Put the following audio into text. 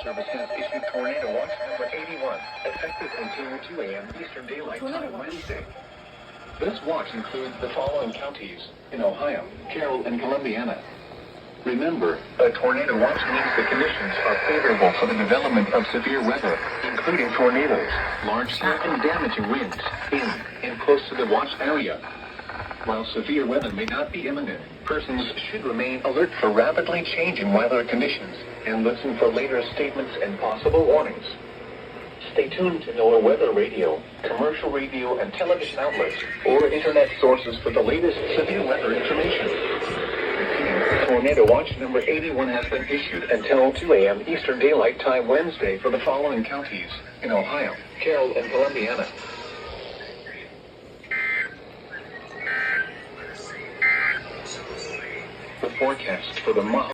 Service has issued Tornado Watch number 81, effective until 2 a.m. Eastern Daylight Time Wednesday. This watch includes the following counties in Ohio, Carroll, and Columbiana. Remember, a tornado watch means the conditions are favorable for the development of severe weather, including tornadoes, large scale and damaging winds in and close to the watch area. While severe weather may not be imminent, persons should remain alert for rapidly changing weather conditions and listen for later statements and possible warnings. Stay tuned to NOAA weather radio, commercial radio and television outlets, or internet sources for the latest severe weather information. Tornado Watch number 81 has been issued until 2 a.m. Eastern Daylight Time Wednesday for the following counties in Ohio, Carroll, and Columbiana. The forecast for the month.